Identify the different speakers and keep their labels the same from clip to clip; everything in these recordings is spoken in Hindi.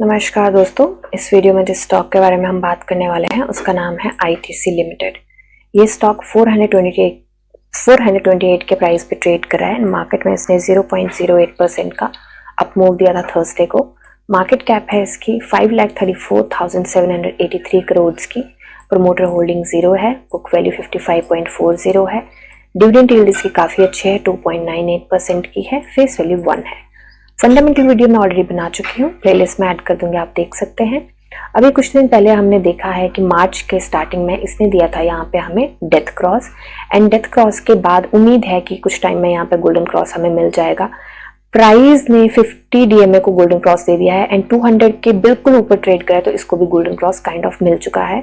Speaker 1: नमस्कार दोस्तों, इस वीडियो में जिस स्टॉक के बारे में हम बात करने वाले हैं उसका नाम है आईटीसी लिमिटेड। ये स्टॉक 428 के प्राइस पे ट्रेड कर रहा है। मार्केट में इसने 0.08% का अप मूव दिया था थर्सडे को। मार्केट कैप है इसकी 5,34,783 करोड़ की। प्रमोटर होल्डिंग 0 है। बुक वैल्यू 55.40 है। डिविडेंड यील्ड इसकी काफ़ी अच्छी है, 2.98% की है। फेस वैल्यू 1 है। फंडामेंटल वीडियो मैं ऑलरेडी बना चुकी हूँ, प्लेलिस्ट में ऐड कर दूंगी, आप देख सकते हैं। अभी कुछ दिन पहले हमने देखा है कि मार्च के स्टार्टिंग में इसने दिया था यहाँ पे हमें death cross, and death cross के बाद उम्मीद है कि कुछ टाइम में यहाँ पे गोल्डन क्रॉस हमें मिल जाएगा। प्राइस ने 50 डीएमए को गोल्डन क्रॉस दे दिया है एंड 200 के बिल्कुल ऊपर ट्रेड करा है, तो इसको भी गोल्डन क्रॉस काइंड ऑफ मिल चुका है।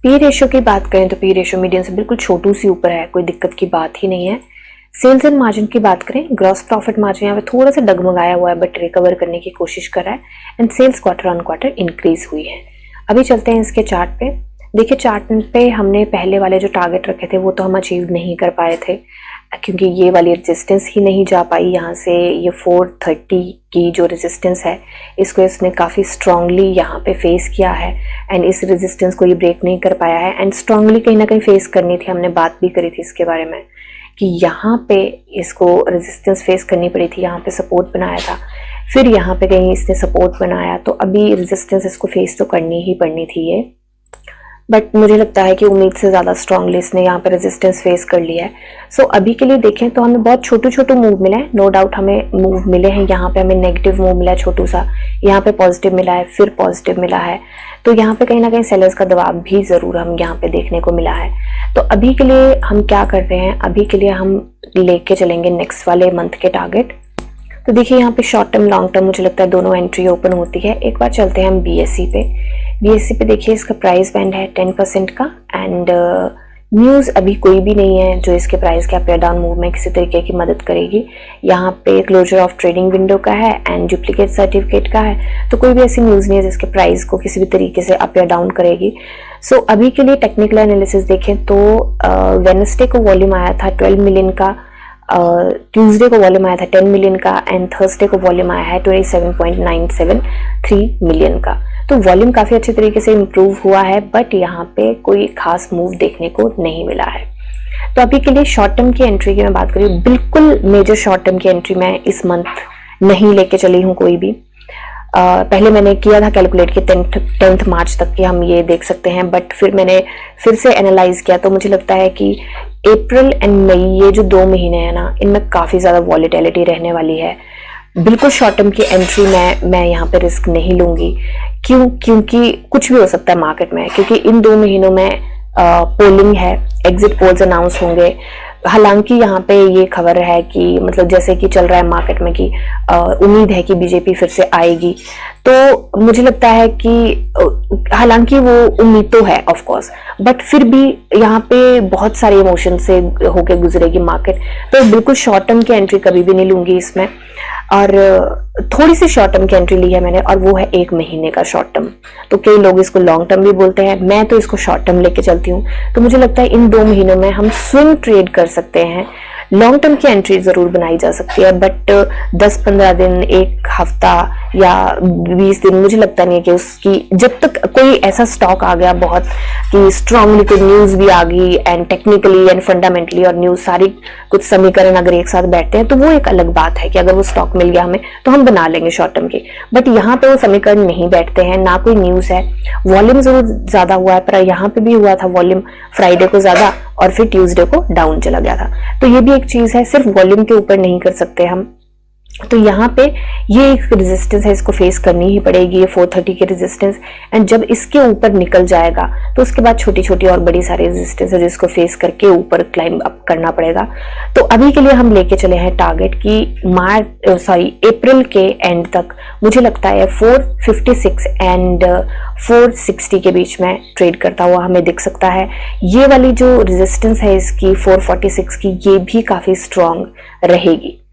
Speaker 1: पी रेशियो की बात करें तो पी रेशियो मीडियन से बिल्कुल छोटू सी ऊपर है, कोई दिक्कत की बात ही नहीं है। सेल्स एंड मार्जिन की बात करें, ग्रॉस प्रॉफिट मार्जिन यहाँ पे थोड़ा सा डगमगाया हुआ है बट रिकवर करने की कोशिश कर रहा है and sales quarter on quarter increase हुई है। अभी चलते हैं इसके चार्ट पे। देखिए चार्ट पे हमने पहले वाले जो टारगेट रखे थे वो तो हम अचीव नहीं कर पाए थे क्योंकि ये वाली रेजिस्टेंस ही नहीं जा पाई यहाँ से। ये 430 की जो रेजिस्टेंस है इसको इसने काफ़ी स्ट्रांगली यहाँ पे फेस किया है एंड इस रेजिस्टेंस को ये ब्रेक नहीं कर पाया है एंड स्ट्रांगली कहीं ना कहीं फेस करनी थी। हमने बात भी करी थी इसके बारे में कि यहाँ पे इसको रेजिस्टेंस फेस करनी पड़ी थी, यहाँ पे सपोर्ट बनाया था, फिर यहाँ पे कहीं इसने सपोर्ट बनाया, तो अभी रेजिस्टेंस इसको फेस तो करनी ही पड़नी थी ये। बट मुझे लगता है कि उम्मीद से ज़्यादा स्ट्रांगली इसने यहाँ पे रेजिस्टेंस फेस कर लिया है। सो अभी के लिए देखें तो हमें बहुत छोटू मूव मिला है, नो डाउट हमें मूव मिले हैं। यहाँ पे हमें नेगेटिव मूव मिला है छोटू सा, यहाँ पे पॉजिटिव मिला है, फिर पॉजिटिव मिला है, तो यहाँ पे कहीं ना कहीं सेलर्स का दबाव भी ज़रूर हम यहाँ पे देखने को मिला है। तो अभी के लिए हम क्या कर रहे हैं, अभी के लिए हम लेके चलेंगे नेक्स्ट वाले मंथ के टारगेट। तो देखिए यहाँ पे शॉर्ट टर्म लॉन्ग टर्म मुझे लगता है दोनों एंट्री ओपन होती है। एक बार चलते हैं हम बीएससी पे। बीएससी पे देखिए इसका प्राइस बैंड है 10% का एंड न्यूज़ अभी कोई भी नहीं है जो इसके प्राइस के अप या डाउन मूव में किसी तरीके की मदद करेगी। यहाँ पे क्लोजर ऑफ ट्रेडिंग विंडो का है एंड डुप्लीकेट सर्टिफिकेट का है, तो कोई भी ऐसी न्यूज़ नहीं है जिसके प्राइस को किसी भी तरीके से अप या डाउन करेगी। सो अभी के लिए टेक्निकल एनालिसिस देखें तो वेडनेसडे को वॉल्यूम आया था 12 मिलियन का, ट्यूसडे को वॉल्यूम आया था 10 मिलियन का एंड थर्सडे को वॉल्यूम आया है 27.973 मिलियन का। तो वॉल्यूम काफ़ी अच्छे तरीके से इम्प्रूव हुआ है बट यहाँ पे कोई खास मूव देखने को नहीं मिला है। तो अभी के लिए शॉर्ट टर्म की एंट्री की मैं बात करूँ, बिल्कुल मेजर शॉर्ट टर्म की एंट्री मैं इस मंथ नहीं लेके चली हूँ कोई भी। पहले मैंने किया था कैलकुलेट कि 10th मार्च तक की हम ये देख सकते हैं, बट फिर मैंने फिर से एनालाइज किया तो मुझे लगता है कि अप्रैल एंड मई ये जो 2 महीने हैं ना, इनमें काफ़ी ज़्यादा वॉलेटिलिटी रहने वाली है। बिल्कुल शॉर्ट टर्म की एंट्री मैं यहाँ पे रिस्क नहीं लूँगी। क्योंकि कुछ भी हो सकता है मार्केट में, क्योंकि इन 2 महीनों में पोलिंग है, एग्जिट पोल्स अनाउंस होंगे। हालांकि यहाँ पे ये खबर है कि मतलब जैसे कि चल रहा है मार्केट में कि उम्मीद है कि बीजेपी फिर से आएगी, तो मुझे लगता है कि हालांकि वो उम्मीद तो है ऑफ कोर्स, बट फिर भी यहाँ पे बहुत सारे इमोशन से होके गुजरेगी मार्केट। तो बिल्कुल शॉर्ट टर्म की एंट्री कभी भी नहीं लूंगी इसमें। और थोड़ी सी शॉर्ट टर्म की एंट्री ली है मैंने और वो है 1 महीने का शॉर्ट टर्म। तो कई लोग इसको लॉन्ग टर्म भी बोलते हैं, मैं तो इसको शॉर्ट टर्म लेके चलती हूँ। तो मुझे लगता है इन 2 महीनों में हम स्विंग ट्रेड कर सकते हैं। लॉन्ग टर्म की एंट्री जरूर बनाई जा सकती है बट 10-15 दिन, 1 हफ्ता या 20 दिन मुझे लगता नहीं है कि उसकी, जब तक कोई ऐसा स्टॉक आ गया बहुत कि स्ट्रांगली कोई न्यूज भी आ गई एंड टेक्निकली एंड फंडामेंटली और न्यूज सारी कुछ समीकरण अगर एक साथ बैठते हैं तो वो एक अलग बात है कि अगर वो स्टॉक मिल गया हमें तो हम बना लेंगे शॉर्ट टर्म की। बट यहाँ पे वो समीकरण नहीं बैठते हैं, ना कोई न्यूज है। वॉल्यूम जरूर ज्यादा हुआ है पर यहाँ पे भी हुआ था वॉल्यूम फ्राइडे को ज्यादा और फिर ट्यूसडे को डाउन चला गया था। तो ये भी एक चीज है, सिर्फ वॉल्यूम के ऊपर नहीं कर सकते हम। तो यहाँ पे ये एक रेजिस्टेंस है, इसको फेस करनी ही पड़ेगी, ये 430 की रेजिस्टेंस। एंड जब इसके ऊपर निकल जाएगा तो उसके बाद छोटी छोटी और बड़ी सारी रेजिस्टेंस है जिसको फेस करके ऊपर क्लाइंब अप करना पड़ेगा। तो अभी के लिए हम लेके चले हैं टारगेट की अप्रैल के एंड तक मुझे लगता है 456 एंड 460 के बीच में ट्रेड करता हुआ हमें दिख सकता है। ये वाली जो रेजिस्टेंस है इसकी 446 की, ये भी काफी स्ट्रॉन्ग रहेगी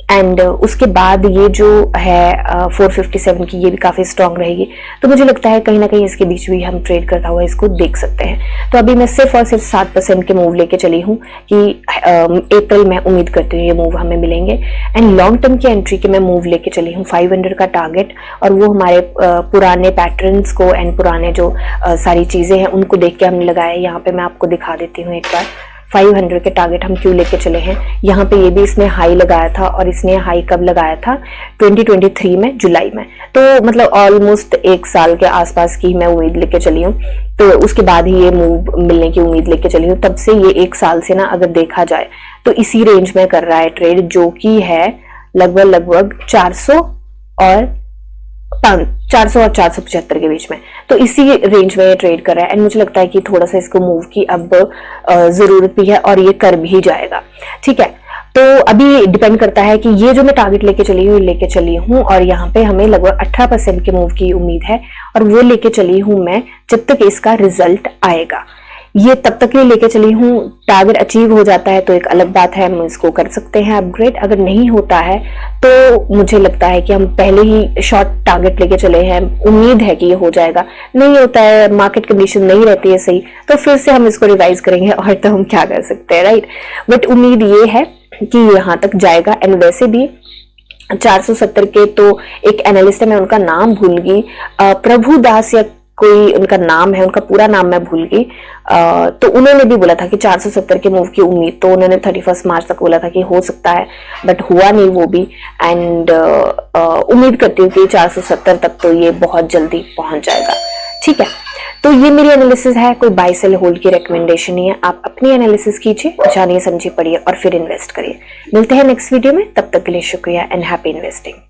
Speaker 1: एंड उसके बाद ये जो है 457 की, ये भी काफी स्ट्रांग रहेगी। तो मुझे लगता है कहीं ना कहीं इसके बीच भी हम ट्रेड करता हुआ इसको देख सकते हैं। तो अभी मैं सिर्फ और सिर्फ 7% के मूव लेके चली हूँ कि अप्रैल में उम्मीद करती हूँ ये मूव हमें मिलेंगे। एंड लॉन्ग टर्म की एंट्री के मैं मूव लेके चली हूँ 500 का टारगेट, और वो हमारे पुराने पैटर्न्स को एंड पुराने जो सारी चीजें हैं उनको देख के हमने लगाया है। यहाँ पे मैं आपको दिखा देती हूँ एक बार 500 के टारगेट हम क्यों लेके चले हैं। यहाँ पे ये भी इसने हाई लगाया था, और इसने हाई कब लगाया था 2023 में, जुलाई में। तो मतलब ऑलमोस्ट 1 साल के आसपास की मैं उम्मीद लेके चली हूँ। तो उसके बाद ही ये मूव मिलने की उम्मीद लेके चली हूँ। तब से ये 1 साल से ना अगर देखा जाए तो इसी रेंज में कर रहा है ट्रेड, जो कि है लगभग 400 और 475 के बीच में। तो इसी रेंज में ये ट्रेड कर रहा है, एंड मुझे लगता है कि थोड़ा सा इसको मूव की अब जरूरत भी है, और ये कर भी जाएगा। ठीक है, तो अभी डिपेंड करता है कि ये जो मैं टारगेट लेके चली हूँ और यहाँ पे हमें लगभग 18% के मूव की उम्मीद है, और वो लेके चली हूँ मैं जब तक इसका रिजल्ट आएगा। ये तब तक ही लेके चली हूँ। टारगेट अचीव हो जाता है तो एक अलग बात है, हम इसको कर सकते हैं अपग्रेड। अगर नहीं होता है तो मुझे लगता है कि हम पहले ही शॉर्ट टारगेट लेके चले हैं, उम्मीद है कि ये हो जाएगा। नहीं होता है, मार्केट कंडीशन नहीं रहती है सही, तो फिर से हम इसको रिवाइज करेंगे, और तो हम क्या कर सकते हैं, राइट। बट उम्मीद ये है कि यहाँ तक जाएगा। एंड वैसे भी 470 के तो एक एनालिस्ट है, मैं उनका नाम भूल गई, प्रभु दास या कोई उनका नाम है, उनका पूरा नाम मैं भूल गई। तो उन्होंने भी बोला था कि 470 के मूव की उम्मीद, तो उन्होंने 31 मार्च तक बोला था कि हो सकता है, बट हुआ नहीं वो भी। एंड उम्मीद करती हूँ कि 470 तक तो ये बहुत जल्दी पहुंच जाएगा। ठीक है, तो ये मेरी एनालिसिस है, कोई बाय सेल होल्ड की रिकमेंडेशन नहीं है। आप अपनी एनालिसिस कीजिए, जानिए समझिए, पढ़िए और फिर इन्वेस्ट करिए। मिलते हैं नेक्स्ट वीडियो में, तब तक के लिए शुक्रिया एंड हैप्पी इन्वेस्टिंग।